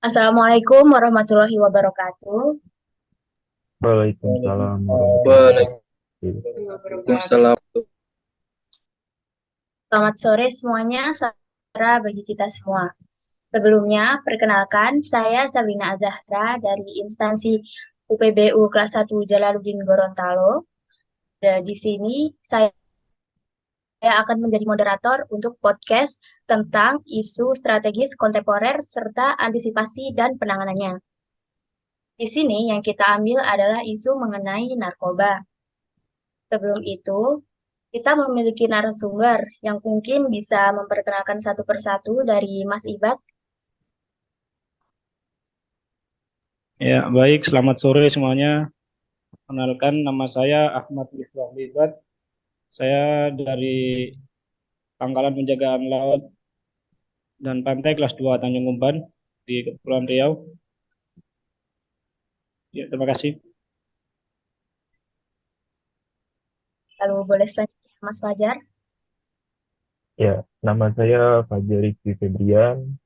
Assalamualaikum warahmatullahi wabarakatuh. Waalaikumsalam warahmatullahi wabarakatuh. Waalaikumsalam. Selamat sore semuanya, sejahtera bagi kita semua. Sebelumnya, perkenalkan, saya Sabrina Azahra dari instansi UPBU kelas 1 Jalaluddin Gorontalo. Dan di sini saya akan menjadi moderator untuk podcast tentang isu strategis kontemporer serta antisipasi dan penanganannya. Di sini yang kita ambil adalah isu mengenai narkoba. Sebelum itu, kita memiliki narasumber yang mungkin bisa memperkenalkan satu persatu dari Mas Ibad. Ya, baik. Selamat sore semuanya. Kenalkan, nama saya Ahmad Misbah Libat. Saya dari Pangkalan Penjagaan Laut dan Pantai kelas 2 Tanjung Umban di Kepulauan Riau. Ya, terima kasih. Lalu boleh selanjutnya Mas Fajar. Ya, nama saya Fajar Rizky Febrian.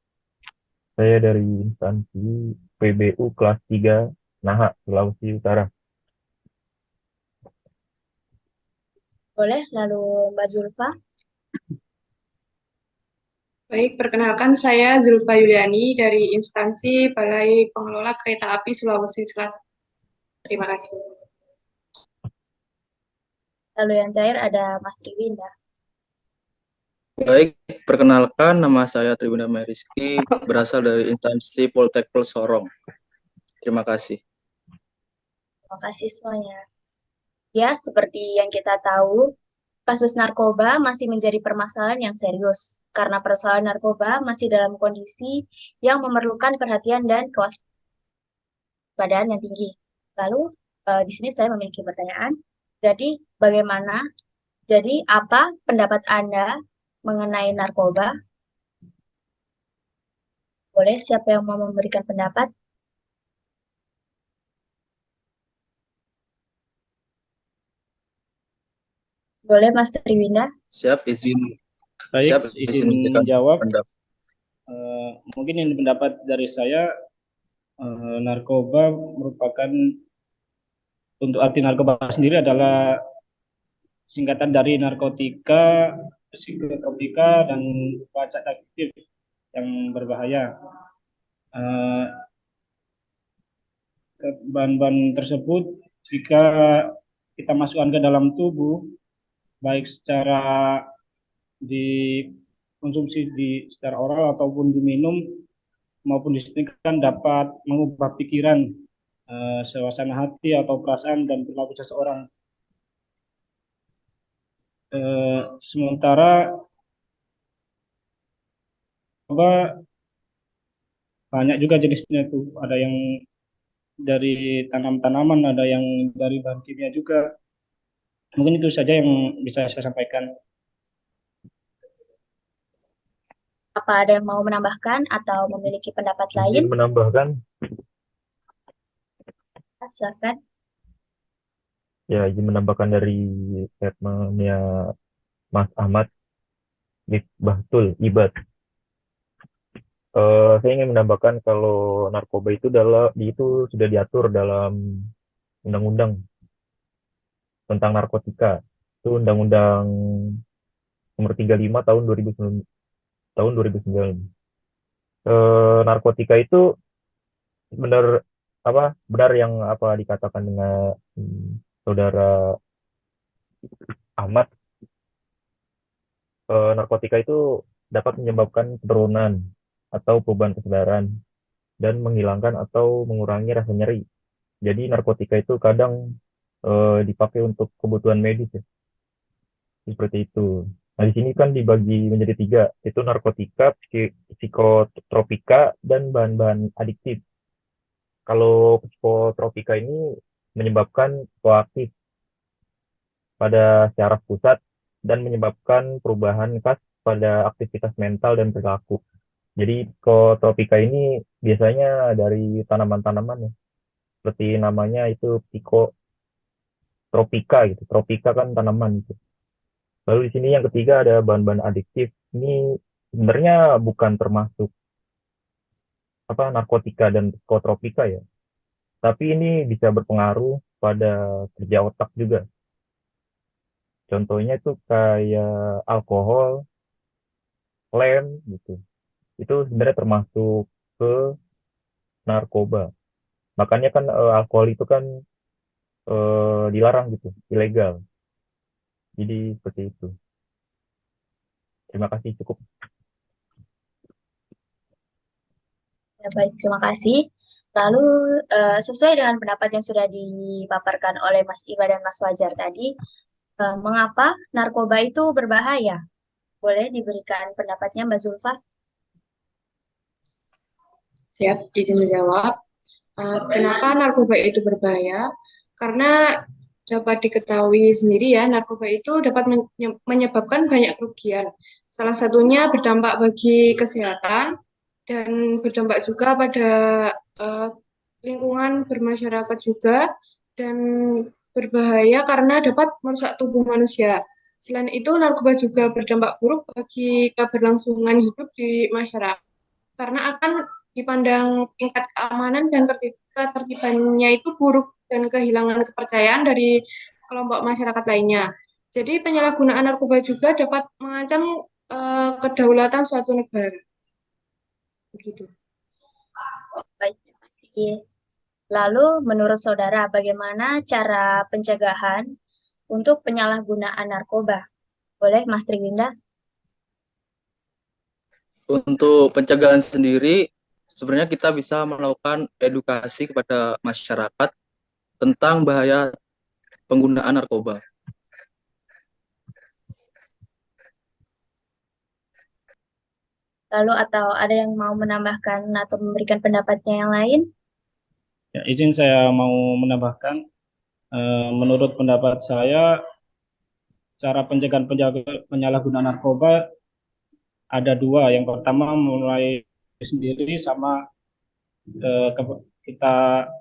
Saya dari instansi PBU kelas 3 Naha, Sulawesi Utara. Boleh, lalu Mbak Zulfa. Baik, perkenalkan saya Zulfa Yuliani dari instansi Balai Pengelola Kereta Api Sulawesi Selatan. Terima kasih. Lalu yang terakhir ada Mas Triwinda. Baik, perkenalkan nama saya Tribunama Rizky, berasal dari instansi Poltekpol Sorong. Terima kasih. Terima kasih semuanya. Ya, seperti yang kita tahu, kasus narkoba masih menjadi permasalahan yang serius karena persoalan narkoba masih dalam kondisi yang memerlukan perhatian dan kewaspadaan yang tinggi. Lalu, di sini saya memiliki pertanyaan. Jadi, bagaimana? Jadi, apa pendapat Anda mengenai narkoba? Boleh, siapa yang mau memberikan pendapat? Boleh, Mas Triwinda? Siap, izin Baik, izin memberikan menjawab. pendapat. Mungkin ini pendapat dari saya, narkoba merupakan, untuk arti narkoba sendiri adalah singkatan dari narkotika, psikotropika, dan pacak aktif yang berbahaya. Eh, Bahan-bahan tersebut jika kita masukkan ke dalam tubuh, baik secara dikonsumsi secara oral ataupun diminum maupun disuntikan, dapat mengubah pikiran, suasana hati atau perasaan dan perilaku seseorang. Sementara narkoba banyak juga jenisnya tuh, ada yang dari tanaman, ada yang dari bahan kimia juga. Mungkin itu saja yang bisa saya sampaikan. Apa ada yang mau menambahkan atau memiliki pendapat lain? Izin menambahkan, Silakan. izin menambahkan dari statementnya Mas Ahmad Misbahtul Ibad. Saya ingin menambahkan kalau narkoba itu sudah diatur dalam undang-undang tentang narkotika. Itu Undang-Undang Nomor 35 tahun 2009. Tahun 2009. Narkotika itu benar benar yang dikatakan dengan saudara Ahmad. Narkotika itu dapat menyebabkan penurunan atau perubahan kesadaran dan menghilangkan atau mengurangi rasa nyeri. Jadi narkotika itu kadang dipakai untuk kebutuhan medis ya. Seperti itu. Nah, di sini kan dibagi menjadi tiga, itu narkotika, psikotropika, dan bahan-bahan adiktif. Kalau psikotropika ini menyebabkan psikoaktif pada syaraf pusat dan menyebabkan perubahan khas pada aktivitas mental dan perilaku. Jadi psikotropika ini biasanya dari tanaman-tanaman ya. Seperti namanya itu psikotropika gitu. Tropika kan tanaman gitu. Lalu di sini yang ketiga ada bahan-bahan adiktif. Ini sebenarnya bukan termasuk narkotika dan psikotropika ya. Tapi ini bisa berpengaruh pada kerja otak juga. Contohnya itu kayak alkohol, lem gitu. Itu sebenarnya termasuk ke narkoba. Makanya kan alkohol itu kan dilarang gitu, ilegal. Jadi seperti itu. Terima kasih cukup. Ya, baik, terima kasih. Lalu, sesuai dengan pendapat yang sudah dipaparkan oleh Mas Iba dan Mas Fajar tadi, mengapa narkoba itu berbahaya? Boleh diberikan pendapatnya, Mbak Zulfa? Siap, izin menjawab. Kenapa narkoba itu berbahaya? Karena dapat diketahui sendiri ya, narkoba itu dapat menyebabkan banyak kerugian. Salah satunya berdampak bagi kesehatan dan berdampak juga pada uh, lingkungan bermasyarakat juga dan berbahaya karena dapat merusak tubuh manusia. Selain itu, narkoba juga berdampak buruk bagi keberlangsungan hidup di masyarakat karena akan dipandang tingkat keamanan dan ketertibannya itu buruk dan kehilangan kepercayaan dari kelompok masyarakat lainnya. Jadi penyalahgunaan narkoba juga dapat mengancam kedaulatan suatu negara. Begitu. Baik, terima kasih. Lalu, menurut saudara, bagaimana cara pencegahan untuk penyalahgunaan narkoba? Boleh, Mas Triwinda? Untuk pencegahan sendiri, sebenarnya kita bisa melakukan edukasi kepada masyarakat tentang bahaya penggunaan narkoba. Lalu, atau ada yang mau menambahkan atau memberikan pendapatnya yang lain? Ya, izin saya mau menambahkan, menurut pendapat saya, cara pencegahan penyalahgunaan narkoba ada dua. Yang pertama mulai sendiri sama kita.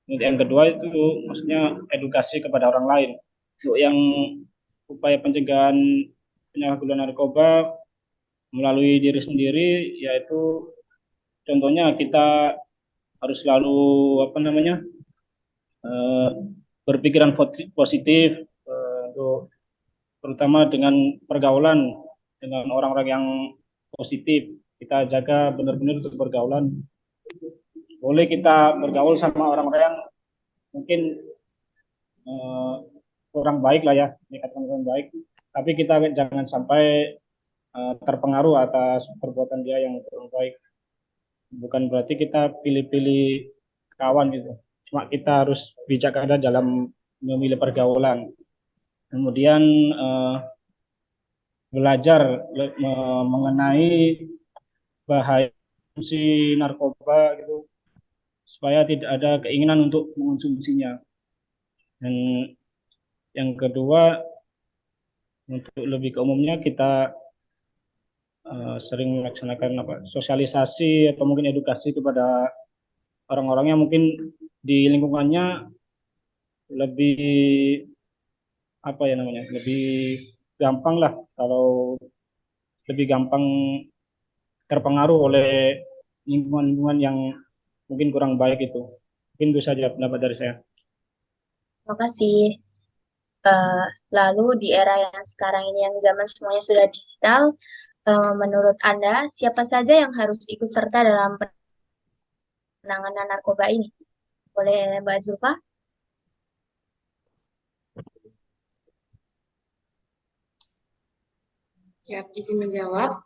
Yang kedua itu maksudnya edukasi kepada orang lain. Untuk yang upaya pencegahan penyalahgunaan narkoba melalui diri sendiri, yaitu contohnya kita harus selalu eh, berpikiran positif, untuk terutama dengan pergaulan dengan orang-orang yang positif. Kita jaga benar-benar untuk pergaulan. Boleh kita bergaul sama orang-orang yang mungkin eh, kurang baik lah ya, dikatakan kurang baik. Tapi kita jangan sampai terpengaruh atas perbuatan dia yang kurang baik. Bukan berarti kita pilih-pilih kawan gitu. Cuma kita harus bijaksana dalam memilih pergaulan. Kemudian belajar mengenai bahaya konsumsi narkoba gitu, supaya tidak ada keinginan untuk mengonsumsinya. Dan yang kedua, untuk lebih ke umumnya kita sering melaksanakan sosialisasi atau mungkin edukasi kepada orang-orang yang mungkin di lingkungannya lebih lebih gampang lah, kalau lebih gampang terpengaruh oleh lingkungan-lingkungan yang mungkin kurang baik itu. Mungkin itu saja pendapat dari saya. Terima kasih. Lalu di era yang sekarang ini, yang zaman semuanya sudah digital, menurut Anda, siapa saja yang harus ikut serta dalam penanganan narkoba ini? Boleh Mbak Zulfa? Ya, izin menjawab.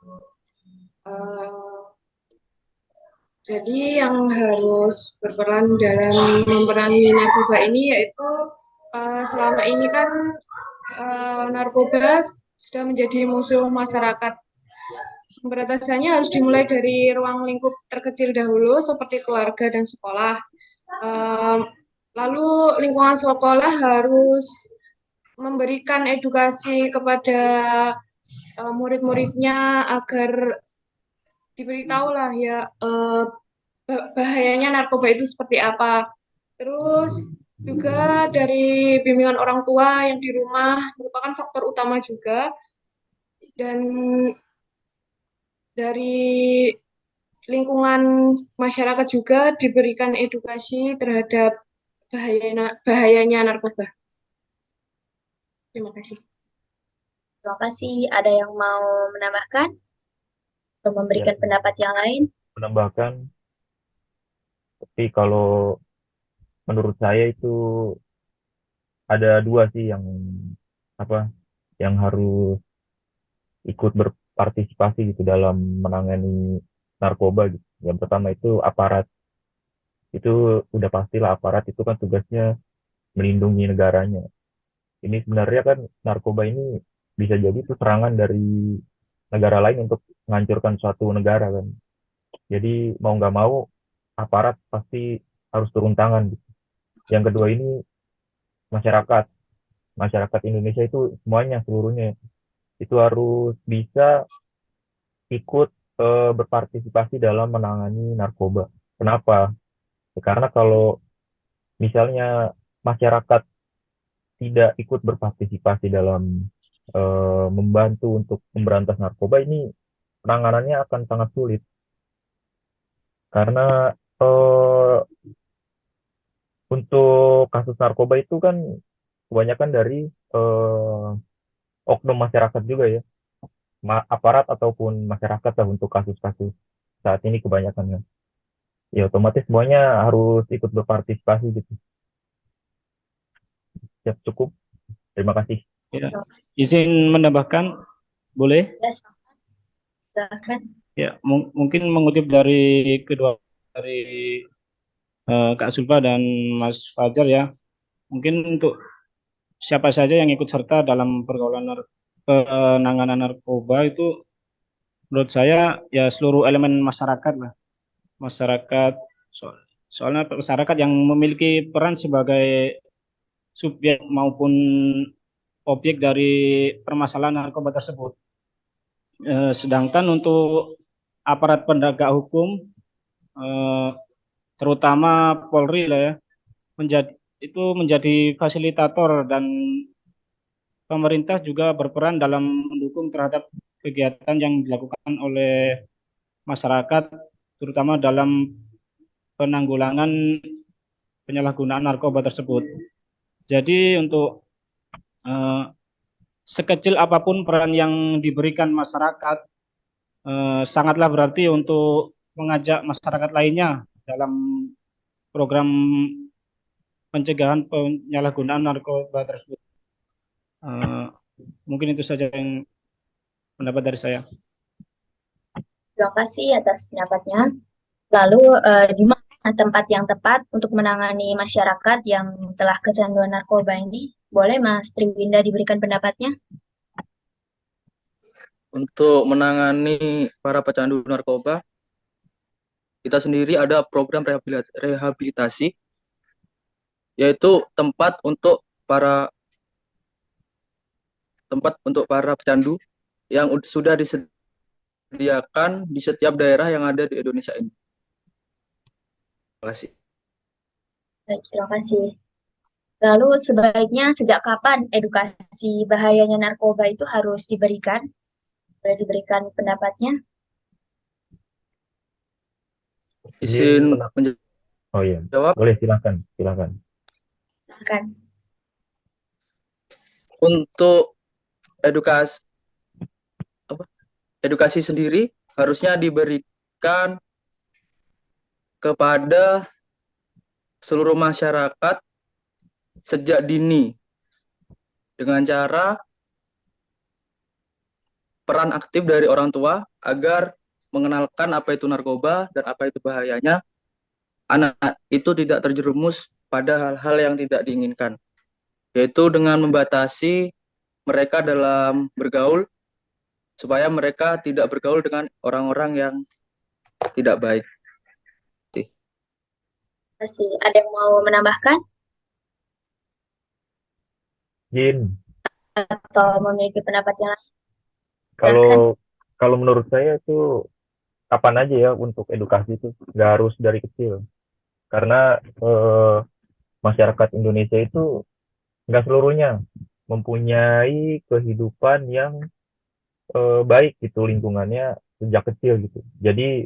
Jadi yang harus berperan dalam memerangi narkoba ini yaitu selama ini kan narkoba sudah menjadi musuh masyarakat. Pemberantasannya harus dimulai dari ruang lingkup terkecil dahulu seperti keluarga dan sekolah. Lalu lingkungan sekolah harus memberikan edukasi kepada murid-muridnya agar diberitahulah ya bahayanya narkoba itu seperti apa. Terus juga dari bimbingan orang tua yang di rumah merupakan faktor utama juga. Dan dari lingkungan masyarakat juga diberikan edukasi terhadap bahayanya narkoba. Terima kasih. Terima kasih. Ada yang mau menambahkan atau Ya, memberikan pendapat yang lain? menambahkan, tapi kalau menurut saya itu ada dua sih yang apa yang harus ikut berpartisipasi gitu dalam menangani narkoba gitu. Yang pertama itu aparat. Itu udah pastilah aparat itu kan tugasnya melindungi negaranya. Ini sebenarnya kan narkoba ini bisa jadi itu serangan dari negara lain untuk menghancurkan suatu negara kan. Jadi mau nggak mau aparat pasti harus turun tangan gitu. Yang kedua ini masyarakat. Masyarakat Indonesia itu semuanya seluruhnya itu harus bisa ikut berpartisipasi dalam menangani narkoba. Kenapa? Ya, karena kalau misalnya masyarakat tidak ikut berpartisipasi dalam membantu untuk memberantas narkoba ini penanganannya akan sangat sulit karena eh, untuk kasus narkoba itu kan kebanyakan dari eh, oknum masyarakat juga ya, aparat ataupun masyarakat lah untuk kasus-kasus saat ini kebanyakan ya otomatis semuanya harus ikut berpartisipasi gitu. Ya, cukup. Terima kasih. Ya, izin menambahkan, boleh? Ya, silakan. Ya, mungkin mengutip dari kedua dari Kak Sulfa dan Mas Fajar ya. Mungkin untuk siapa saja yang ikut serta dalam pergaulan penanganan narkoba itu menurut saya ya seluruh elemen masyarakat lah. Masyarakat soalnya masyarakat yang memiliki peran sebagai subjek maupun objek dari permasalahan narkoba tersebut. Sedangkan untuk aparat penegak hukum, eh, terutama Polri lah ya, menjadi fasilitator dan pemerintah juga berperan dalam mendukung terhadap kegiatan yang dilakukan oleh masyarakat, terutama dalam penanggulangan penyalahgunaan narkoba tersebut. Jadi untuk eh, sekecil apapun peran yang diberikan masyarakat, sangatlah berarti untuk mengajak masyarakat lainnya dalam program pencegahan penyalahgunaan narkoba tersebut. Eh, Mungkin itu saja yang pendapat dari saya. Terima kasih atas pendapatnya. Lalu, di mana tempat yang tepat untuk menangani masyarakat yang telah kecanduan narkoba ini? Boleh Mas Triwinda diberikan pendapatnya? Untuk menangani para pecandu narkoba, kita sendiri ada program rehabilitasi, yaitu tempat untuk para pecandu yang sudah disediakan di setiap daerah yang ada di Indonesia ini. Terima kasih. Baik, terima kasih. Lalu, sebaiknya sejak kapan edukasi bahayanya narkoba itu harus diberikan? Boleh diberikan pendapatnya? Izin menjawab. Oh iya, boleh silakan. Silakan. Untuk edukasi sendiri harusnya diberikan kepada seluruh masyarakat sejak dini dengan cara peran aktif dari orang tua agar mengenalkan apa itu narkoba dan apa itu bahayanya. Anak itu tidak terjerumus pada hal-hal yang tidak diinginkan, yaitu dengan membatasi mereka dalam bergaul supaya mereka tidak bergaul dengan orang-orang yang tidak baik. Terima kasih. Ada yang mau menambahkan Jin, atau memiliki pendapat yang lain? kalau menurut saya itu kapan aja ya untuk edukasi itu nggak harus dari kecil karena masyarakat Indonesia itu nggak seluruhnya mempunyai kehidupan yang baik gitu lingkungannya sejak kecil gitu. Jadi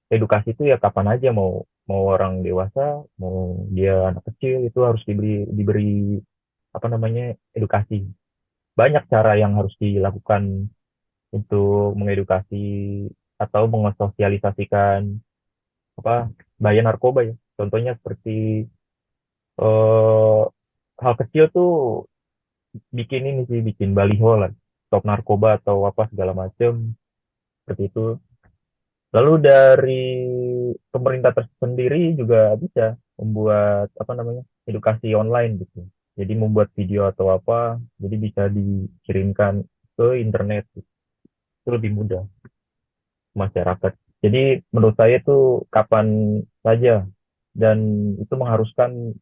edukasi itu ya kapan aja, mau mau orang dewasa, mau dia anak kecil, itu harus diberi apa namanya, edukasi. Banyak cara yang harus dilakukan untuk mengedukasi atau mengesosialisasikan apa bahaya narkoba ya. Contohnya seperti eh, hal kecil tuh, bikin ini sih, bikin baliho lah, stop narkoba atau apa segala macam seperti itu. Lalu dari pemerintah tersendiri juga bisa membuat apa namanya, edukasi online gitu. Jadi membuat video atau apa, jadi bisa dikirimkan ke internet gitu. Itu lebih mudah masyarakat. Jadi menurut saya itu kapan saja, dan itu mengharuskan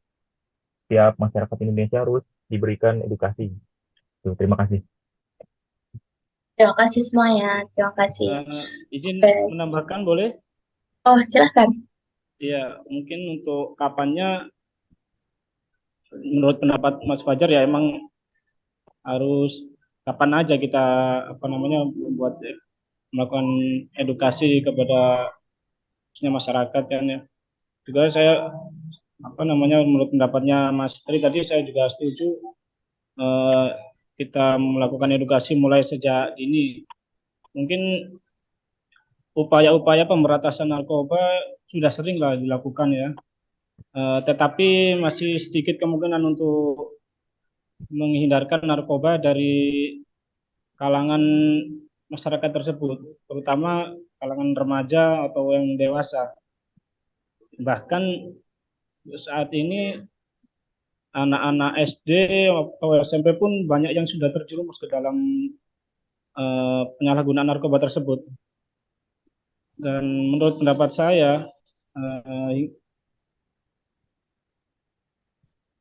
tiap masyarakat Indonesia harus diberikan edukasi. Tuh, terima kasih. Terima kasih semuanya. Terima kasih. Izin Oke. menambahkan boleh? Oh, silahkan. Ya, mungkin untuk kapannya, menurut pendapat Mas Fajar ya emang harus kapan aja kita melakukan edukasi kepada masyarakat kan ya. Juga saya menurut pendapatnya Mas Tri tadi saya juga setuju, eh, kita melakukan edukasi mulai sejak dini. Mungkin upaya-upaya pemberantasan narkoba sudah sering lah dilakukan ya. Tetapi masih sedikit kemungkinan untuk menghindarkan narkoba dari kalangan masyarakat tersebut, terutama kalangan remaja atau yang dewasa. Bahkan saat ini anak-anak SD atau SMP pun banyak yang sudah terjerumus ke dalam penyalahgunaan narkoba tersebut. Dan menurut pendapat saya,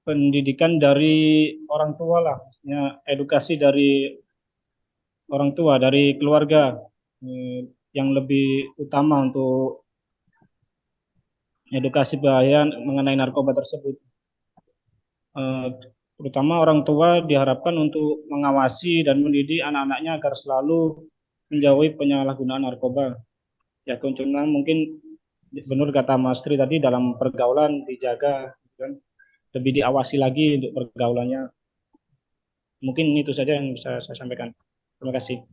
pendidikan dari orang tua lah, maksudnya edukasi dari orang tua, dari keluarga, yang lebih utama untuk edukasi bahaya mengenai narkoba tersebut. Terutama orang tua diharapkan untuk mengawasi dan mendidik anak-anaknya agar selalu menjauhi penyalahgunaan narkoba. Ya contohnya mungkin benar kata Mas Tri tadi, dalam pergaulan dijaga, kan? Lebih diawasi lagi untuk pergaulannya. Mungkin itu saja yang bisa saya sampaikan. Terima kasih.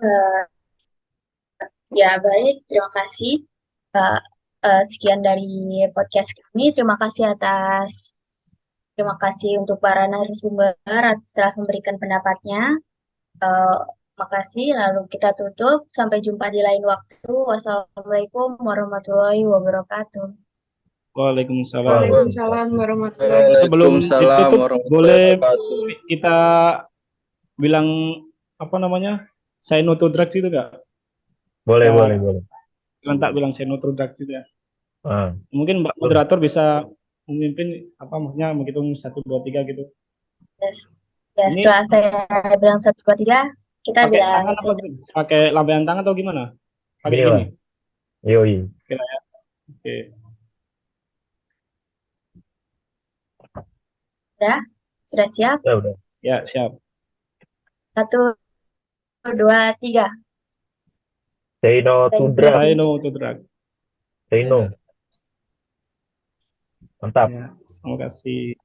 Eh, ya, baik. Terima kasih. Eh, sekian dari podcast kami. Terima kasih untuk para narasumber telah memberikan pendapatnya. Eh, Makasih. Lalu kita tutup. Sampai jumpa di lain waktu. Wassalamualaikum warahmatullahi wabarakatuh. Waalaikumsalam. Waalaikumsalam warahmatullahi wabarakatuh. Sebelum Waalaikumsalam ditutup, warahmatullahi boleh wabarakatuh. kita bilang say no to drugs itu enggak? Boleh, Kita boleh, boleh. rentak bilang say no to drugs itu ya. Ah, Mungkin Mbak boleh. moderator bisa memimpin maksudnya menghitung 1 2 3 gitu. Yes. Ya, Ini setelah saya bilang 1, 2, 3, kita pakai bilang tangan apa gini? Pakai lambaian tangan atau gimana? Pakai Gini lah. gini. Yoi. Oke lah ya. Oke. sudah siap? Ya udah. Ya, siap. 1, 2, 3. Say no to Thank drugs. Say you. no to drugs. Say no. Mantap. Ya, terima kasih.